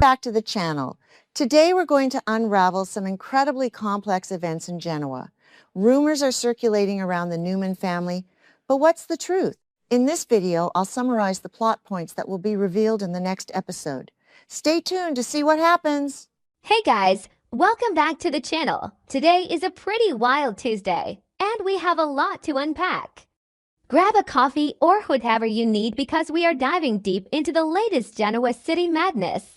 back to the channel. Today we're going to unravel some incredibly complex events in Genoa. Rumors are circulating around the Newman family, but what's the truth? In this video, I'll summarize the plot points that will be revealed in the next episode. Stay tuned to see what happens. Hey guys, welcome back to the channel. Today is a pretty wild Tuesday, and we have a lot to unpack. Grab a coffee or whatever you need because we are diving deep into the latest Genoa City madness.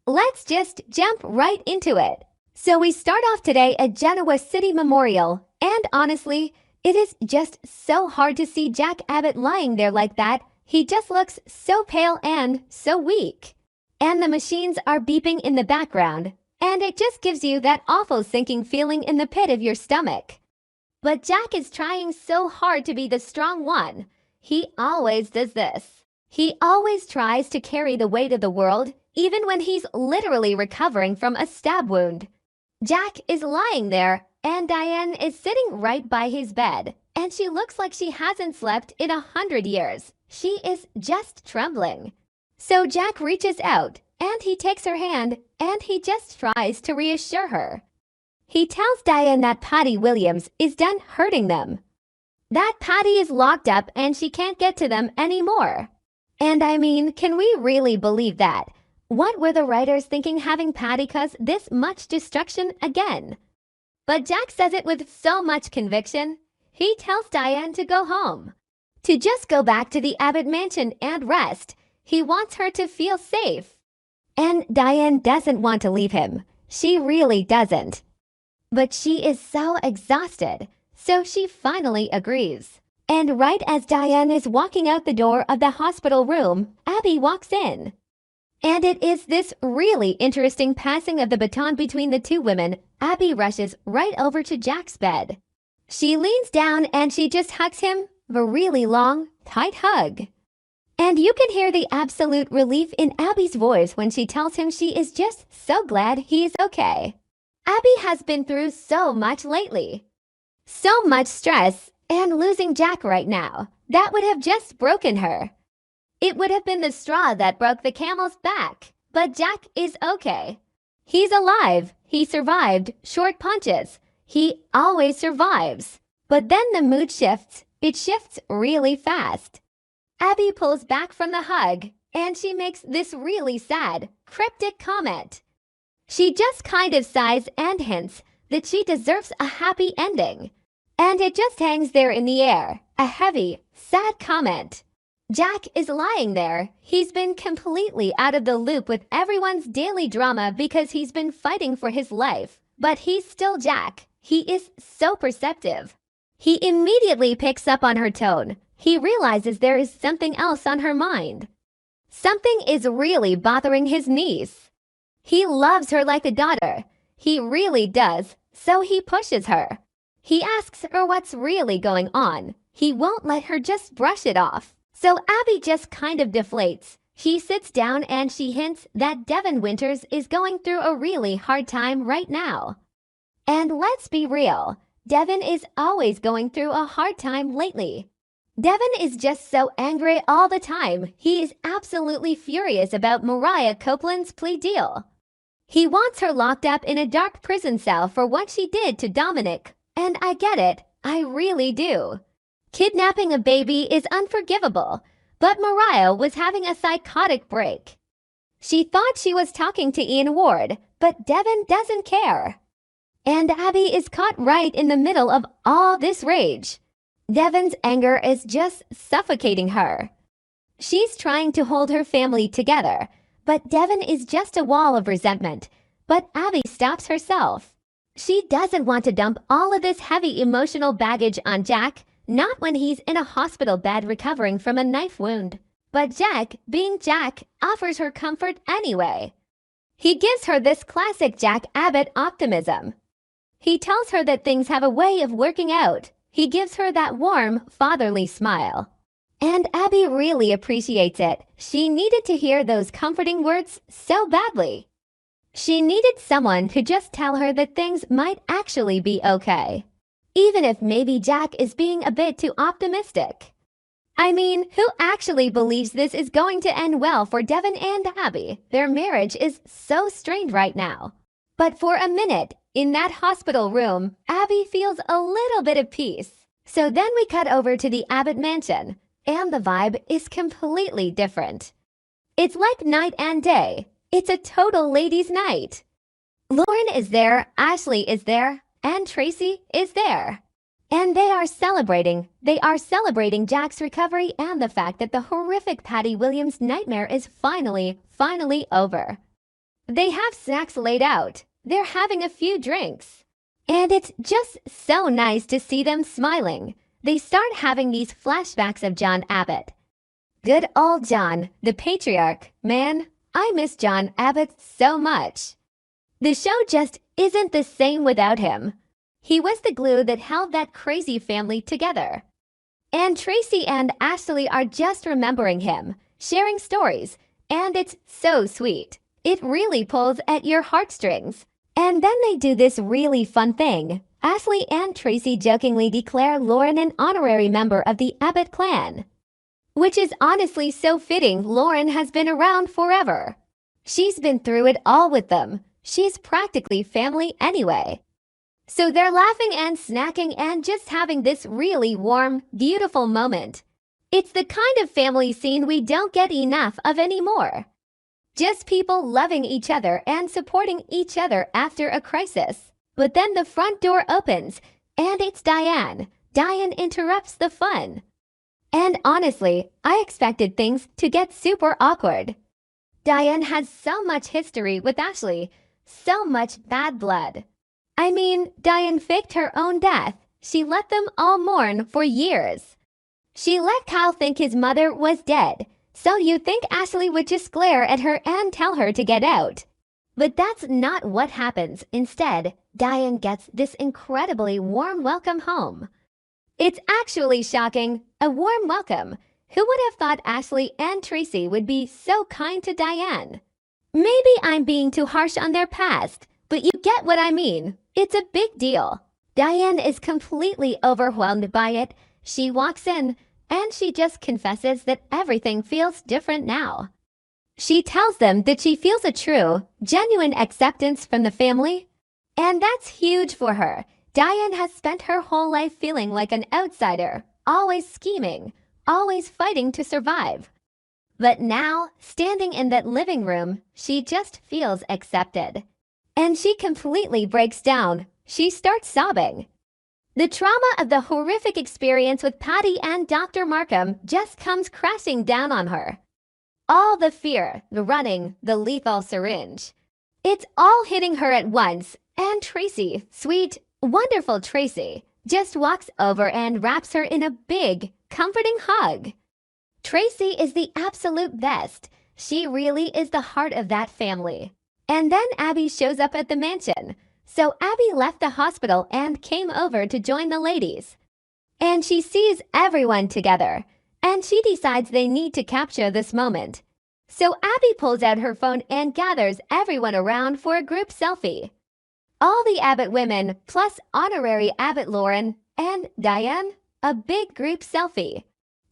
Let's just jump right into it. So we start off today at Genoa City Memorial, and honestly, it is just so hard to see Jack Abbott lying there like that. He just looks so pale and so weak. And the machines are beeping in the background, and it just gives you that awful sinking feeling in the pit of your stomach. But Jack is trying so hard to be the strong one. He always does this. He always tries to carry the weight of the world, even when he's literally recovering from a stab wound. Jack is lying there, and Diane is sitting right by his bed, and she looks like she hasn't slept in 100 years. She is just trembling. So Jack reaches out, and he takes her hand, and he just tries to reassure her. He tells Diane that Patty Williams is done hurting them. That Patty is locked up and she can't get to them anymore. And I mean, can we really believe that? What were the writers thinking having Patty cause this much destruction again? But Jack says it with so much conviction. He tells Diane to go home. To just go back to the Abbott mansion and rest. He wants her to feel safe. And Diane doesn't want to leave him. She really doesn't. But she is so exhausted, so she finally agrees. And right as Diane is walking out the door of the hospital room, Abby walks in. And it is this really interesting passing of the baton between the two women. Abby rushes right over to Jack's bed. She leans down and she just hugs him, a really long, tight hug. And you can hear the absolute relief in Abby's voice when she tells him she is just so glad he's okay. Abby has been through so much lately. So much stress, and losing Jack right now, that would have just broken her. It would have been the straw that broke the camel's back, but Jack is okay. He's alive, he survived short punches, he always survives. But then the mood shifts, it shifts really fast. Abby pulls back from the hug, and she makes this really sad, cryptic comment. She just kind of sighs and hints that she deserves a happy ending. And it just hangs there in the air, a heavy, sad comment. Jack is lying there. He's been completely out of the loop with everyone's daily drama because he's been fighting for his life. But he's still Jack. He is so perceptive. He immediately picks up on her tone. He realizes there is something else on her mind. Something is really bothering his niece. He loves her like a daughter. He really does, so he pushes her. He asks her what's really going on. He won't let her just brush it off. So Abby just kind of deflates. She sits down and she hints that Devin Winters is going through a really hard time right now. And let's be real, Devin is always going through a hard time lately. Devin is just so angry all the time. He is absolutely furious about Mariah Copeland's plea deal. He wants her locked up in a dark prison cell for what she did to Dominic. And I get it, I really do. Kidnapping a baby is unforgivable, but Mariah was having a psychotic break. She thought she was talking to Ian Ward, but Devin doesn't care. And Abby is caught right in the middle of all this rage. Devin's anger is just suffocating her. She's trying to hold her family together, but Devin is just a wall of resentment. But Abby stops herself. She doesn't want to dump all of this heavy emotional baggage on Jack, not when he's in a hospital bed recovering from a knife wound. But Jack, being Jack, offers her comfort anyway. He gives her this classic Jack Abbott optimism. He tells her that things have a way of working out. He gives her that warm, fatherly smile. And Abby really appreciates it. She needed to hear those comforting words so badly. She needed someone to just tell her that things might actually be okay. Even if maybe Jack is being a bit too optimistic. I mean, who actually believes this is going to end well for Devin and Abby? Their marriage is so strained right now. But for a minute, in that hospital room, Abby feels a little bit of peace. So then we cut over to the Abbott mansion, and the vibe is completely different. It's like night and day. It's a total ladies' night. Lauren is there, Ashley is there, and Tracy is there. And they are celebrating. They are celebrating Jack's recovery and the fact that the horrific Patty Williams nightmare is finally over. They have snacks laid out. They're having a few drinks. And it's just so nice to see them smiling. They start having these flashbacks of John Abbott. Good old John, the patriarch. Man, I miss John Abbott so much. The show just isn't the same without him. He was the glue that held that crazy family together. And Tracy and Ashley are just remembering him, sharing stories, and it's so sweet. It really pulls at your heartstrings. And then they do this really fun thing. Ashley and Tracy jokingly declare Lauren an honorary member of the Abbott clan. Which is honestly so fitting. Lauren has been around forever. She's been through it all with them. She's practically family anyway. So they're laughing and snacking and just having this really warm, beautiful moment. It's the kind of family scene we don't get enough of anymore. Just people loving each other and supporting each other after a crisis. But then the front door opens, and it's Diane. Diane interrupts the fun. And honestly, I expected things to get super awkward. Diane has so much history with Ashley, so much bad blood. I mean, Diane faked her own death. She let them all mourn for years. She let Kyle think his mother was dead, so you'd think Ashley would just glare at her and tell her to get out. But that's not what happens. Instead, Diane gets this incredibly warm welcome home. It's actually shocking. A warm welcome. Who would have thought Ashley and Tracy would be so kind to Diane? Maybe I'm being too harsh on their past, but you get what I mean. It's a big deal. Diane is completely overwhelmed by it. She walks in, and she just confesses that everything feels different now. She tells them that she feels a true, genuine acceptance from the family. And that's huge for her. Diane has spent her whole life feeling like an outsider, always scheming, always fighting to survive. But now, standing in that living room, she just feels accepted. And she completely breaks down. She starts sobbing. The trauma of the horrific experience with Patty and Dr. Markham just comes crashing down on her. All the fear, the running, the lethal syringe. It's all hitting her at once, and Tracy, sweet, wonderful Tracy, just walks over and wraps her in a big, comforting hug. Tracy is the absolute best. She really is the heart of that family. And then Abby shows up at the mansion. So Abby left the hospital and came over to join the ladies. And she sees everyone together. And she decides they need to capture this moment. So Abby pulls out her phone and gathers everyone around for a group selfie. All the Abbott women, plus honorary Abbott Lauren and Diane, a big group selfie.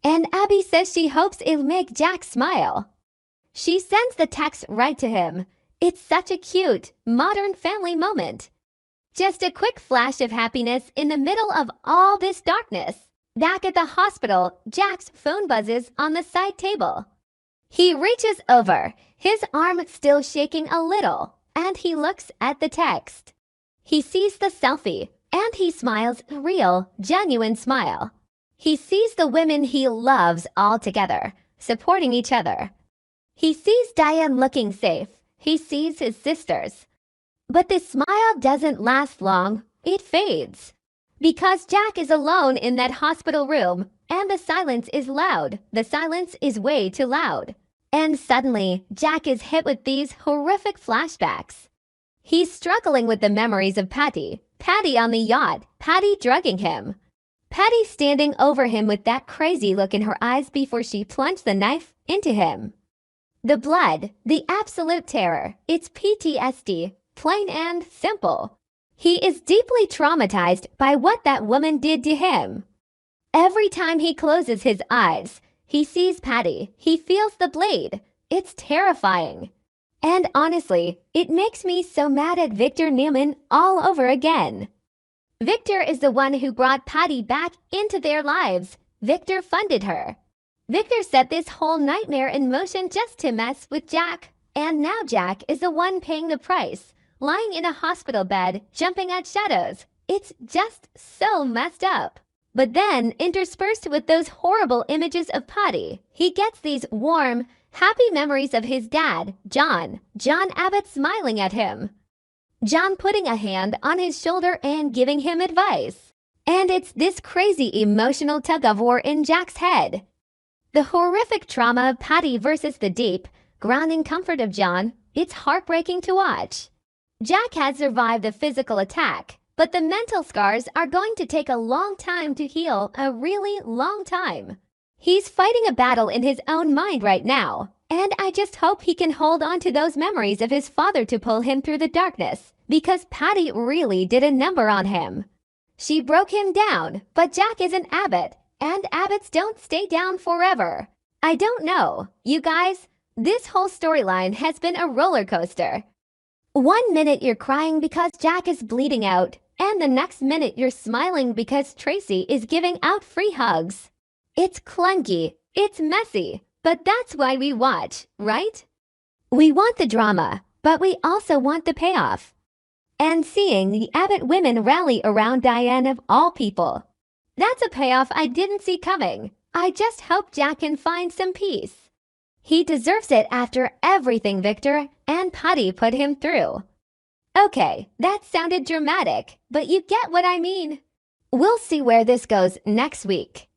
And Abby says she hopes it'll make Jack smile. She sends the text right to him. It's such a cute, modern family moment. Just a quick flash of happiness in the middle of all this darkness. Back at the hospital, Jack's phone buzzes on the side table. He reaches over, his arm still shaking a little, and he looks at the text. He sees the selfie, and he smiles a real, genuine smile. He sees the women he loves all together, supporting each other. He sees Diane looking safe. He sees his sisters. But the smile doesn't last long. It fades. Because Jack is alone in that hospital room, and the silence is loud. The silence is way too loud. And suddenly, Jack is hit with these horrific flashbacks. He's struggling with the memories of Patty. Patty on the yacht. Patty drugging him. Patty standing over him with that crazy look in her eyes before she plunged the knife into him. The blood, the absolute terror, it's PTSD, plain and simple. He is deeply traumatized by what that woman did to him. Every time he closes his eyes, he sees Patty. He feels the blade. It's terrifying. And honestly, it makes me so mad at Victor Newman all over again. Victor is the one who brought Patty back into their lives. Victor funded her. Victor set this whole nightmare in motion just to mess with Jack. And now Jack is the one paying the price, lying in a hospital bed, jumping at shadows. It's just so messed up. But then, interspersed with those horrible images of Patty, he gets these warm, happy memories of his dad, John Abbott smiling at him. John putting a hand on his shoulder and giving him advice. And it's this crazy emotional tug-of-war in Jack's head. The horrific trauma of Patty versus the deep, grounding comfort of John, it's heartbreaking to watch. Jack has survived the physical attack, but the mental scars are going to take a long time to heal, a really long time. He's fighting a battle in his own mind right now, and I just hope he can hold on to those memories of his father to pull him through the darkness, because Patty really did a number on him. She broke him down, but Jack is an Abbott, and Abbotts don't stay down forever. I don't know, you guys, this whole storyline has been a roller coaster. 1 minute you're crying because Jack is bleeding out, and the next minute you're smiling because Tracy is giving out free hugs. It's clunky, it's messy, but that's why we watch, right? We want the drama, but we also want the payoff. And seeing the Abbott women rally around Diane of all people. That's a payoff I didn't see coming. I just hope Jack can find some peace. He deserves it after everything Victor and Patty put him through. Okay, that sounded dramatic, but you get what I mean. We'll see where this goes next week.